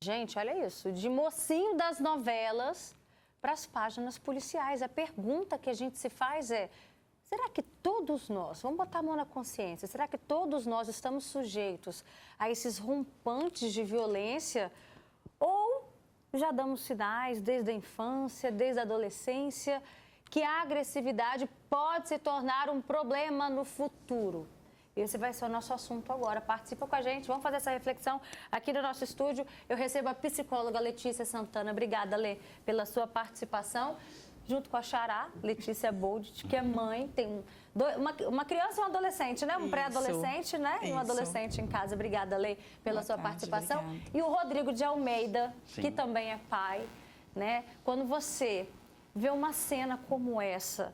Gente, olha isso, de mocinho das novelas para as páginas policiais. A pergunta que a gente se faz é, será que todos nós, vamos botar a mão na consciência, será que todos nós estamos sujeitos a esses rompantes de violência? Ou já damos sinais desde a infância, desde a adolescência, que a agressividade pode se tornar um problema no futuro? Esse vai ser o nosso assunto agora. Participa com a gente, vamos fazer essa reflexão aqui no nosso estúdio. Eu recebo a psicóloga Letícia Santana. Obrigada, Lê, pela sua participação. Junto com a xará, Letícia Bold, que é mãe, tem uma criança e um adolescente, né? Um pré-adolescente, né? E um adolescente em casa. Obrigada, Lê, pela sua participação. Obrigada. E o Rodrigo de Almeida, que também é pai, né? Quando você vê uma cena como essa,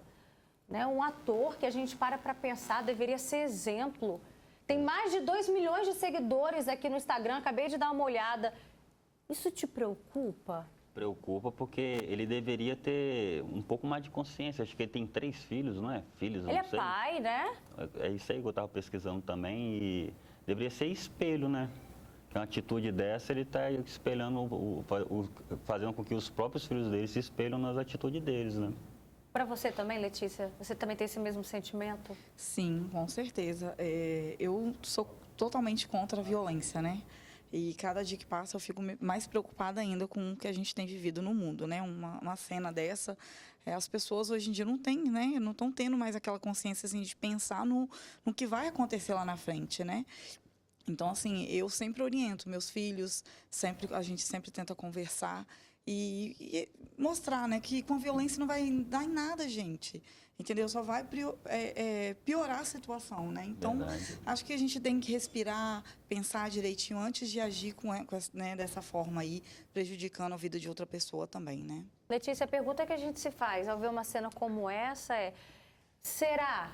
né, um ator que a gente para pensar, deveria ser exemplo. Tem mais de 2 milhões de seguidores aqui no Instagram, acabei de dar uma olhada. Isso te preocupa? Preocupa porque ele deveria ter um pouco mais de consciência. Acho que ele tem 3 filhos, não é? Filhos, ele não sei. É pai, né? É isso aí que eu estava pesquisando também e deveria ser espelho, né? Que uma atitude dessa, ele está espelhando, fazendo com que os próprios filhos dele se espelham nas atitudes deles, né? Para você também, Letícia? Você também tem esse mesmo sentimento? Sim, com certeza. Eu sou totalmente contra a violência, né? E cada dia que passa eu fico mais preocupada ainda com o que a gente tem vivido no mundo, né? Uma cena dessa, as pessoas hoje em dia não têm, né? Não estão tendo mais aquela consciência assim, de pensar no que vai acontecer lá na frente, né? Então, assim, eu sempre oriento meus filhos, a gente sempre tenta conversar e mostrar, né, que com a violência não vai dar em nada, gente. Entendeu? Só vai piorar a situação, né? Então, acho que a gente tem que respirar, pensar direitinho antes de agir né, dessa forma aí, prejudicando a vida de outra pessoa também, né? Letícia, a pergunta que a gente se faz ao ver uma cena como essa é: será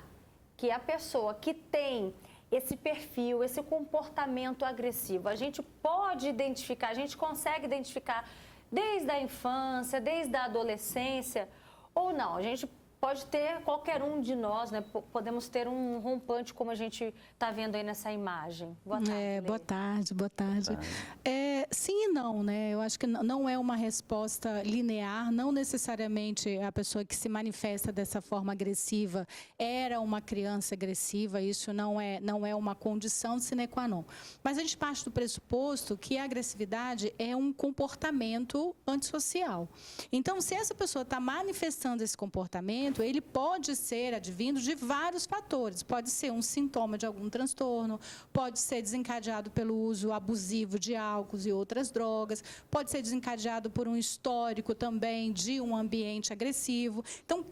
que a pessoa que tem esse perfil, esse comportamento agressivo, a gente pode identificar, a gente consegue identificar desde a infância, desde a adolescência, ou não? A gente pode ter, qualquer um de nós, né? Podemos ter um rompante como a gente está vendo aí nessa imagem. Boa tarde, boa tarde, boa tarde. Sim e não, né? Eu acho que não é uma resposta linear, não necessariamente a pessoa que se manifesta dessa forma agressiva era uma criança agressiva, isso não é uma condição sine qua non. Mas a gente parte do pressuposto que a agressividade é um comportamento antissocial. Então, se essa pessoa está manifestando esse comportamento, ele pode ser advindo de vários fatores. Pode ser um sintoma de algum transtorno, pode ser desencadeado pelo uso abusivo de álcool e outras drogas, pode ser desencadeado por um histórico também de um ambiente agressivo. Então,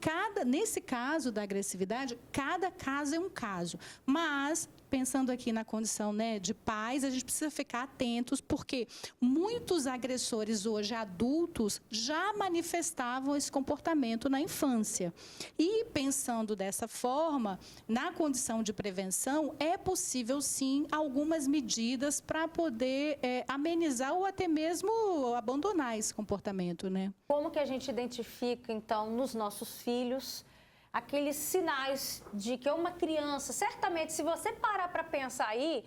nesse caso da agressividade, cada caso é um caso. Mas, pensando aqui na condição, né, de pais, a gente precisa ficar atentos, porque muitos agressores hoje adultos já manifestavam esse comportamento na infância. E pensando dessa forma, na condição de prevenção, é possível sim algumas medidas para poder amenizar ou até mesmo abandonar esse comportamento, né? Como que a gente identifica, então, nos nossos filhos aqueles sinais de que uma criança, certamente, se você parar para pensar aí,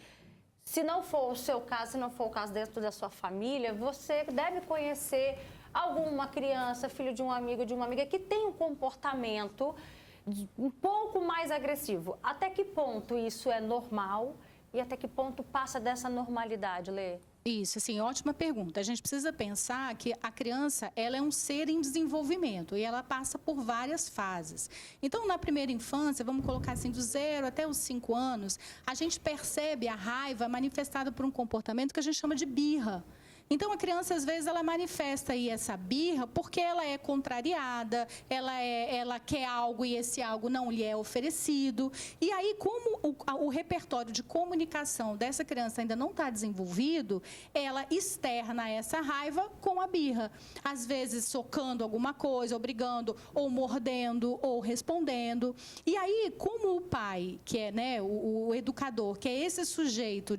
se não for o seu caso, se não for o caso dentro da sua família, você deve conhecer alguma criança, filho de um amigo, de uma amiga, que tem um comportamento um pouco mais agressivo. Até que ponto isso é normal e até que ponto passa dessa normalidade, Lê? Isso, assim, ótima pergunta. A gente precisa pensar que a criança, ela é um ser em desenvolvimento e ela passa por várias fases. Então, na primeira infância, vamos colocar assim, do 0 até os 5 anos, a gente percebe a raiva manifestada por um comportamento que a gente chama de birra. Então, a criança, às vezes, ela manifesta aí essa birra porque ela é contrariada, ela quer algo e esse algo não lhe é oferecido. E aí, como o repertório de comunicação dessa criança ainda não está desenvolvido, ela externa essa raiva com a birra. Às vezes, socando alguma coisa, ou brigando, ou mordendo, ou respondendo. E aí, como o pai, que é, né, o educador, que é esse sujeito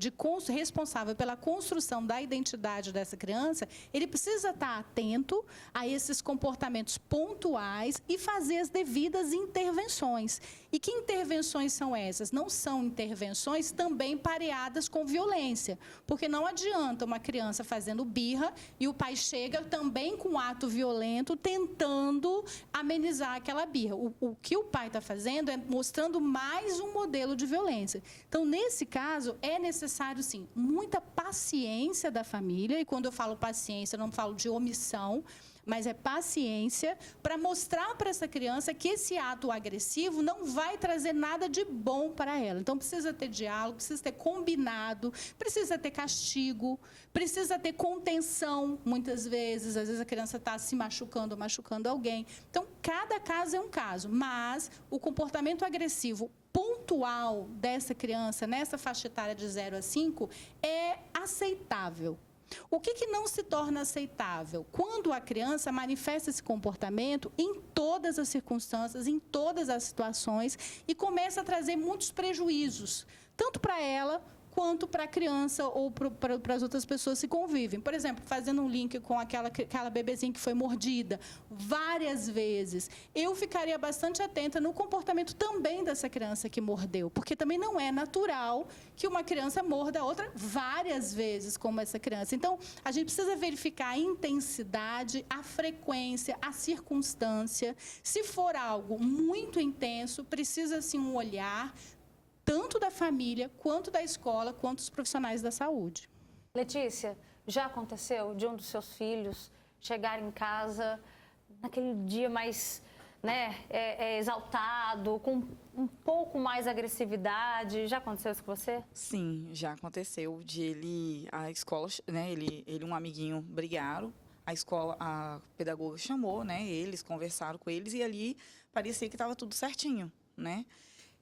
responsável pela construção da identidade dessa dessa criança, ele precisa estar atento a esses comportamentos pontuais e fazer as devidas intervenções. E que intervenções são essas? Não são intervenções também pareadas com violência, porque não adianta uma criança fazendo birra e o pai chega também com um ato violento tentando amenizar aquela birra. O que o pai está fazendo é mostrando mais um modelo de violência. Então, nesse caso, é necessário, sim, muita paciência da família, e quando eu falo paciência, eu não falo de omissão, mas é paciência para mostrar para essa criança que esse ato agressivo não vai trazer nada de bom para ela. Então, precisa ter diálogo, precisa ter combinado, precisa ter castigo, precisa ter contenção, muitas vezes. Às vezes a criança está se machucando ou machucando alguém. Então, cada caso é um caso, mas o comportamento agressivo pontual dessa criança, nessa faixa etária de 0 a 5, é aceitável. O que não se torna aceitável? Quando a criança manifesta esse comportamento em todas as circunstâncias, em todas as situações, e começa a trazer muitos prejuízos, tanto para ela quanto para a criança ou para as outras pessoas que convivem. Por exemplo, fazendo um link com aquela bebezinha que foi mordida várias vezes, eu ficaria bastante atenta no comportamento também dessa criança que mordeu, porque também não é natural que uma criança morda a outra várias vezes, como essa criança. Então, a gente precisa verificar a intensidade, a frequência, a circunstância. Se for algo muito intenso, precisa, sim, um olhar tanto da família, quanto da escola, quanto dos profissionais da saúde. Letícia, já aconteceu de um dos seus filhos chegar em casa naquele dia mais, né, exaltado, com um pouco mais agressividade? Já aconteceu isso com você? Sim, já aconteceu de a escola, né, ele e um amiguinho brigaram, a pedagoga chamou, né, eles conversaram com eles e ali parecia que estava tudo certinho, né?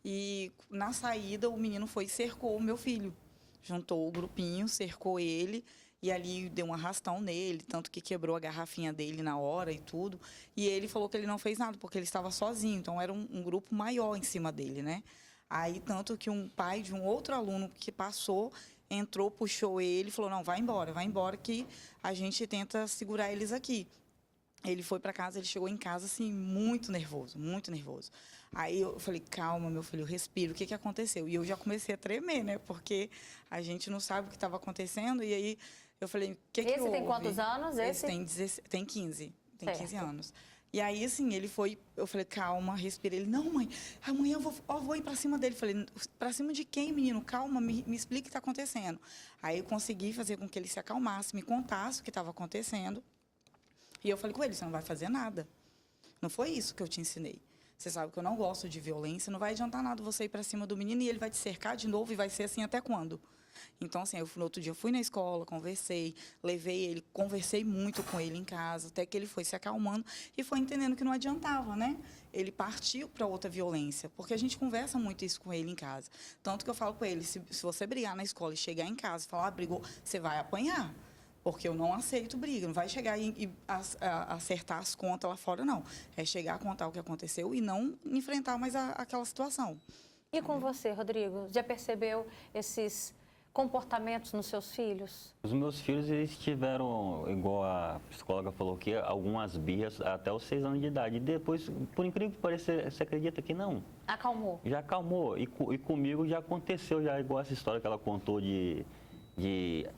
E na saída o menino foi e cercou o meu filho, juntou o grupinho, cercou ele e ali deu um arrastão nele, tanto que quebrou a garrafinha dele na hora e tudo. E ele falou que ele não fez nada porque ele estava sozinho, então era um grupo maior em cima dele, né? Aí tanto que um pai de um outro aluno que passou entrou, puxou ele, falou: não, vai embora que a gente tenta segurar eles aqui. Ele foi para casa, ele chegou em casa assim muito nervoso, muito nervoso. Aí eu falei: calma, meu filho, respira, o que aconteceu? E eu já comecei a tremer, né? Porque a gente não sabe o que estava acontecendo. E aí eu falei: o que houve? Esse tem quantos anos? Esse tem 15, tem 15 anos. E aí, assim, ele foi, eu falei: calma, respira. Ele: não, mãe, amanhã eu vou ir para cima dele. Falei: para cima de quem, menino? Calma, me explica o que está acontecendo. Aí eu consegui fazer com que ele se acalmasse, me contasse o que estava acontecendo. E eu falei com ele: você não vai fazer nada. Não foi isso que eu te ensinei. Você sabe que eu não gosto de violência, não vai adiantar nada você ir para cima do menino e ele vai te cercar de novo e vai ser assim até quando? Então, assim, no outro dia eu fui na escola, conversei, levei ele, conversei muito com ele em casa, até que ele foi se acalmando e foi entendendo que não adiantava, né? Ele partiu para outra violência, porque a gente conversa muito isso com ele em casa. Tanto que eu falo com ele: se você brigar na escola e chegar em casa e falar: brigou, você vai apanhar. Porque eu não aceito briga, não vai chegar e acertar as contas lá fora, não. É chegar a contar o que aconteceu e não enfrentar mais aquela situação. E com você, Rodrigo? Já percebeu esses comportamentos nos seus filhos? Os meus filhos, eles tiveram, igual a psicóloga falou aqui, algumas birras até os 6 anos de idade. E depois, por incrível que pareça, você acredita que não? Acalmou? Já acalmou. E comigo já aconteceu, já igual essa história que ela contou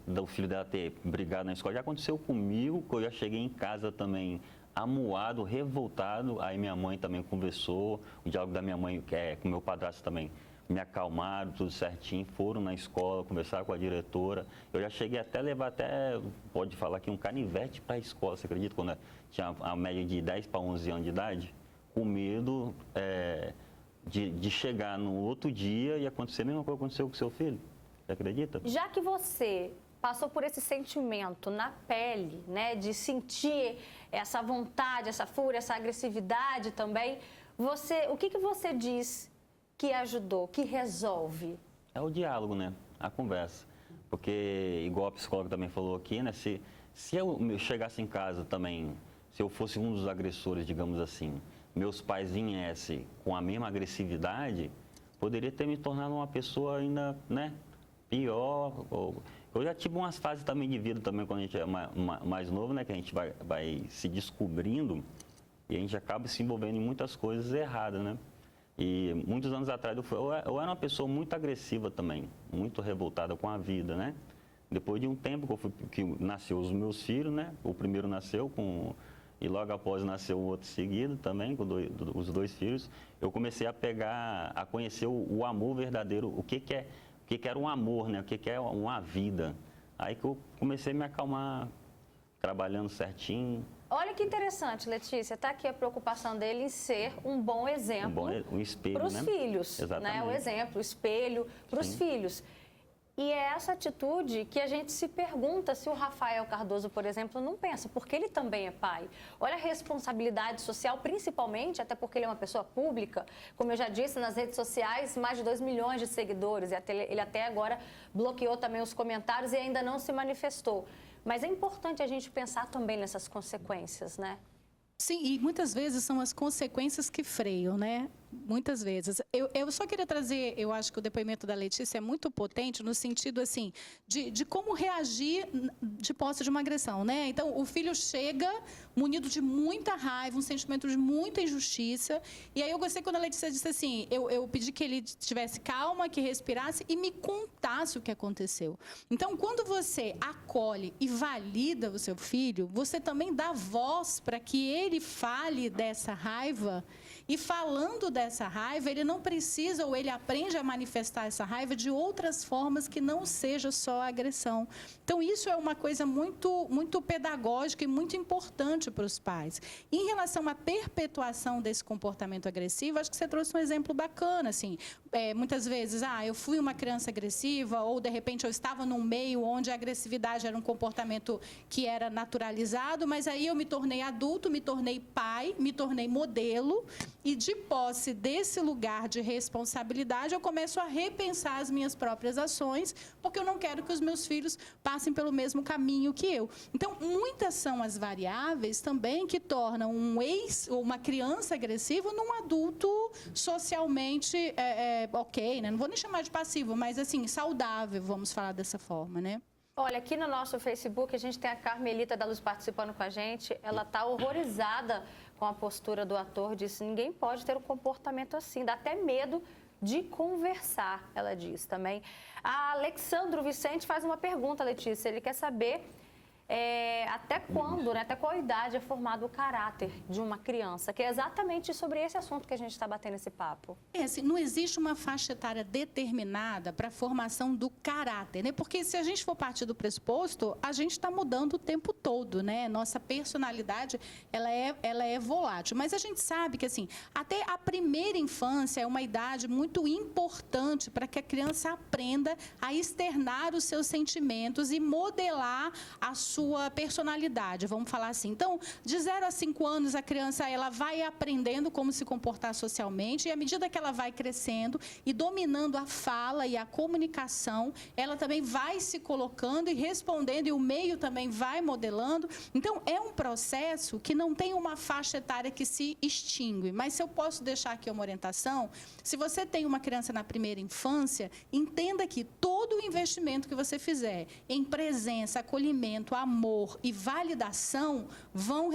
do filho dela ter brigado na escola. Já aconteceu comigo, que eu já cheguei em casa também amuado, revoltado. Aí minha mãe também conversou, o diálogo da minha mãe com meu padrasto também me acalmaram, tudo certinho, foram na escola, conversaram com a diretora. Eu já cheguei até a levar pode falar aqui, um canivete para a escola, você acredita? Quando tinha a média de 10 para 11 anos de idade, com medo de chegar no outro dia e acontecer a mesma coisa que aconteceu com seu filho. Você acredita? Já que você passou por esse sentimento na pele, né, de sentir essa vontade, essa fúria, essa agressividade também, o que você diz que ajudou, que resolve? É o diálogo, né? A conversa. Porque, igual a psicóloga também falou aqui, né? Se eu chegasse em casa também, se eu fosse um dos agressores, digamos assim, meus pais viessem com a mesma agressividade, poderia ter me tornado uma pessoa ainda, né? Pior. Eu já tive umas fases também de vida também, quando a gente é mais novo, né? Que a gente vai se descobrindo e a gente acaba se envolvendo em muitas coisas erradas, né? E muitos anos atrás eu era uma pessoa muito agressiva também, muito revoltada com a vida, né? Depois de um tempo que nasceu os meus filhos, né? O primeiro nasceu e logo após nasceu o outro seguido também, com os 2 filhos. Eu comecei a conhecer o amor verdadeiro, o que era um amor, né? O que é uma vida. Aí que eu comecei a me acalmar, trabalhando certinho. Olha que interessante, Letícia, está aqui a preocupação dele em ser um bom exemplo Um espelho, para os né? filhos. Exatamente. Né? O exemplo, o espelho para os filhos. E é essa atitude que a gente se pergunta se o Rafael Cardoso, por exemplo, não pensa, porque ele também é pai. Olha a responsabilidade social, principalmente, até porque ele é uma pessoa pública. Como eu já disse, nas redes sociais, mais de 2 milhões de seguidores. E ele até agora bloqueou também os comentários e ainda não se manifestou. Mas é importante a gente pensar também nessas consequências, né? Sim, e muitas vezes são as consequências que freiam, né? Muitas vezes. Eu só queria trazer, eu acho que o depoimento da Letícia é muito potente no sentido, assim, de como reagir de posse de uma agressão, né? Então, o filho chega munido de muita raiva, um sentimento de muita injustiça. E aí eu gostei quando a Letícia disse assim, eu pedi que ele tivesse calma, que respirasse e me contasse o que aconteceu. Então, quando você acolhe e valida o seu filho, você também dá voz para que ele fale dessa raiva. E falando dessa raiva, ele não precisa ou ele aprende a manifestar essa raiva de outras formas que não seja só a agressão. Então, isso é uma coisa muito, muito pedagógica e muito importante para os pais. Em relação à perpetuação desse comportamento agressivo, acho que você trouxe um exemplo bacana, assim. Muitas vezes, eu fui uma criança agressiva ou, de repente, eu estava num meio onde a agressividade era um comportamento que era naturalizado, mas aí eu me tornei adulto, me tornei pai, me tornei modelo. E de posse desse lugar de responsabilidade, eu começo a repensar as minhas próprias ações, porque eu não quero que os meus filhos passem pelo mesmo caminho que eu. Então, muitas são as variáveis também que tornam uma criança agressiva num adulto socialmente ok, né? Não vou nem chamar de passivo, mas assim, saudável, vamos falar dessa forma, né? Olha, aqui no nosso Facebook a gente tem a Carmelita da Luz participando com a gente. Ela está horrorizada com a postura do ator. Disse, ninguém pode ter um comportamento assim, dá até medo de conversar, ela diz também. A Alexandro Vicente faz uma pergunta, Letícia. Ele quer saber até quando, né, até qual idade é formado o caráter de uma criança, que é exatamente sobre esse assunto que a gente está batendo esse papo. Assim, não existe uma faixa etária determinada para a formação do caráter, né? Porque se a gente for partir do pressuposto, a gente está mudando o tempo todo, né? Nossa personalidade, ela é volátil. Mas a gente sabe que, assim, até a primeira infância é uma idade muito importante para que a criança aprenda a externar os seus sentimentos e modelar a sua personalidade, vamos falar assim. Então, de 0 a 5 anos, a criança ela vai aprendendo como se comportar socialmente e à medida que ela vai crescendo e dominando a fala e a comunicação, ela também vai se colocando e respondendo e o meio também vai modelando. Então, é um processo que não tem uma faixa etária que se extingue. Mas se eu posso deixar aqui uma orientação, se você tem uma criança na primeira infância, entenda que todo o investimento que você fizer em presença, acolhimento, amor e validação vão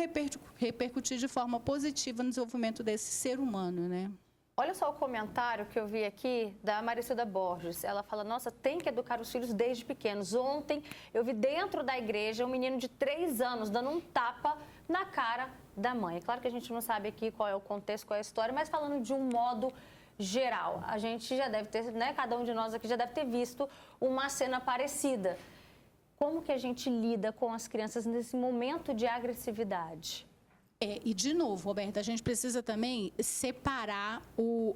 repercutir de forma positiva no desenvolvimento desse ser humano, né? Olha só o comentário que eu vi aqui da Maricilda Borges. Ela fala, nossa, tem que educar os filhos desde pequenos. Ontem eu vi dentro da igreja um menino de 3 anos dando um tapa na cara da mãe. É claro que a gente não sabe aqui qual é o contexto, qual é a história, mas falando de um modo geral. A gente já deve ter, né, cada um de nós aqui já deve ter visto uma cena parecida. Como que a gente lida com as crianças nesse momento de agressividade? E, de novo, Roberta, a gente precisa também separar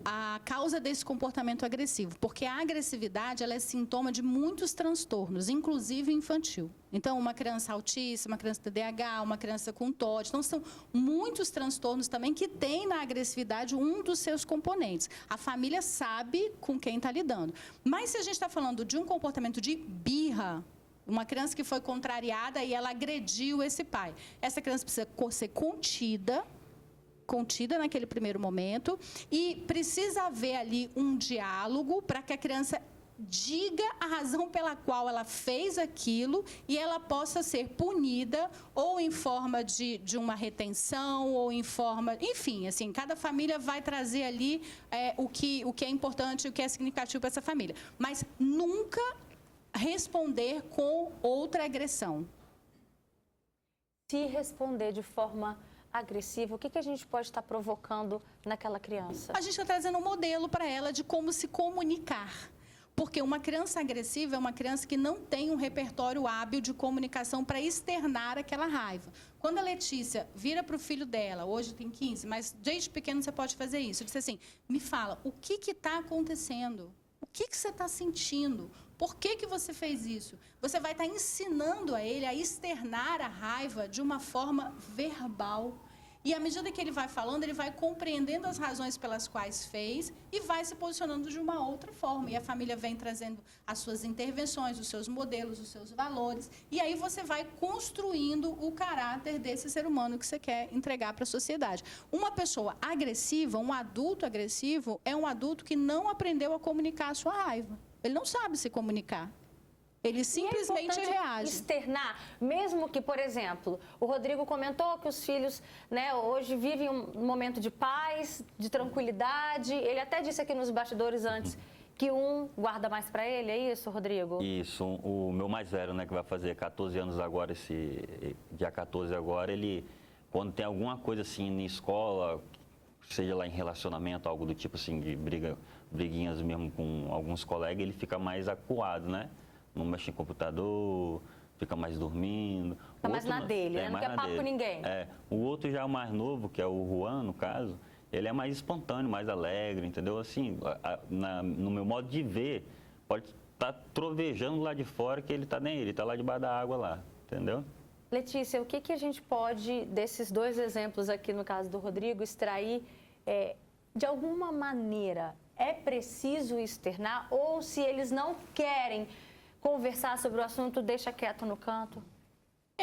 a causa desse comportamento agressivo, porque a agressividade ela é sintoma de muitos transtornos, inclusive infantil. Então, uma criança autista, uma criança TDAH, uma criança com TOD, então são muitos transtornos também que têm na agressividade um dos seus componentes. A família sabe com quem está lidando. Mas se a gente está falando de um comportamento de birra, uma criança que foi contrariada e ela agrediu esse pai. Essa criança precisa ser contida naquele primeiro momento e precisa haver ali um diálogo para que a criança diga a razão pela qual ela fez aquilo e ela possa ser punida ou em forma de uma retenção ou em forma... Enfim, assim, cada família vai trazer ali o que é importante, o que é significativo para essa família. Mas nunca responder com outra agressão. Se responder de forma agressiva, o que a gente pode estar provocando naquela criança? A gente está trazendo um modelo para ela de como se comunicar. Porque uma criança agressiva é uma criança que não tem um repertório hábil de comunicação para externar aquela raiva. Quando a Letícia vira para o filho dela, hoje tem 15, mas desde pequeno você pode fazer isso, diz assim, me fala, o que está acontecendo? O que você está sentindo? Por que você fez isso? Você vai estar ensinando a ele a externar a raiva de uma forma verbal. E à medida que ele vai falando, ele vai compreendendo as razões pelas quais fez e vai se posicionando de uma outra forma. E a família vem trazendo as suas intervenções, os seus modelos, os seus valores. E aí você vai construindo o caráter desse ser humano que você quer entregar para a sociedade. Uma pessoa agressiva, um adulto agressivo, é um adulto que não aprendeu a comunicar a sua raiva. Ele não sabe se comunicar. Ele simplesmente reage. Externar, mesmo que, por exemplo, o Rodrigo comentou que os filhos, né, hoje vivem um momento de paz, de tranquilidade. Ele até disse aqui nos bastidores antes que um guarda mais para ele, é isso, Rodrigo? Isso, o meu mais velho, né, que vai fazer 14 anos agora, esse dia 14 agora, ele, quando tem alguma coisa assim na escola, seja lá em relacionamento, algo do tipo assim, de briguinhas mesmo com alguns colegas, ele fica mais acuado, né? Não mexe em computador, fica mais dormindo. Fica mais na dele, né? Não quer papo com ninguém. O outro já é o mais novo, que é o Juan, no caso, ele é mais espontâneo, mais alegre, entendeu? Assim, no meu modo de ver, pode estar trovejando lá de fora que ele está nem ele está lá debaixo da água lá, entendeu? Letícia, o que a gente pode, desses dois exemplos aqui no caso do Rodrigo, extrair de alguma maneira? É preciso externar ou se eles não querem conversar sobre o assunto, deixa quieto no canto?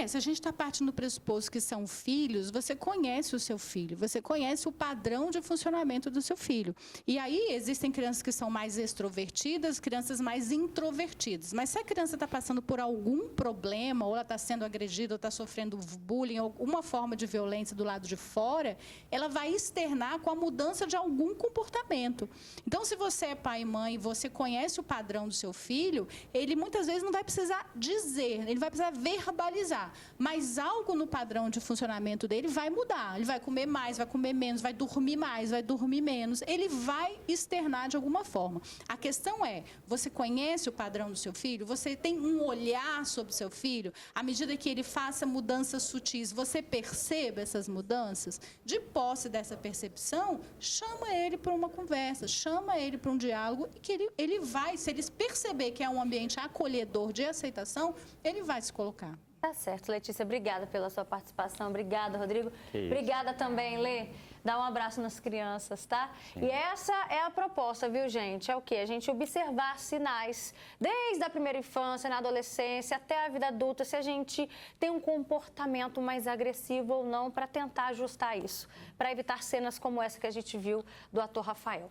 Se a gente está partindo do pressuposto que são filhos, você conhece o seu filho, você conhece o padrão de funcionamento do seu filho. E aí existem crianças que são mais extrovertidas, crianças mais introvertidas. Mas se a criança está passando por algum problema, ou ela está sendo agredida, ou está sofrendo bullying, ou alguma forma de violência do lado de fora, ela vai externar com a mudança de algum comportamento. Então, se você é pai e mãe e você conhece o padrão do seu filho, ele muitas vezes não vai precisar dizer, ele vai precisar verbalizar. Mas algo no padrão de funcionamento dele vai mudar. Ele vai comer mais, vai comer menos, vai dormir mais, vai dormir menos. Ele vai externar de alguma forma. A questão é, você conhece o padrão do seu filho? Você tem um olhar sobre o seu filho? À medida que ele faça mudanças sutis, você percebe essas mudanças? De posse dessa percepção, chama ele para uma conversa, chama ele para um diálogo e que ele vai, se ele perceber que é um ambiente acolhedor de aceitação, ele vai se colocar. Tá certo, Letícia, obrigada pela sua participação, obrigada, Rodrigo. Obrigada também, Lê. Dá um abraço nas crianças, tá? Sim. E essa é a proposta, viu, gente? É o quê? A gente observar sinais, desde a primeira infância, na adolescência, até a vida adulta, se a gente tem um comportamento mais agressivo ou não, para tentar ajustar isso, para evitar cenas como essa que a gente viu do ator Rafael.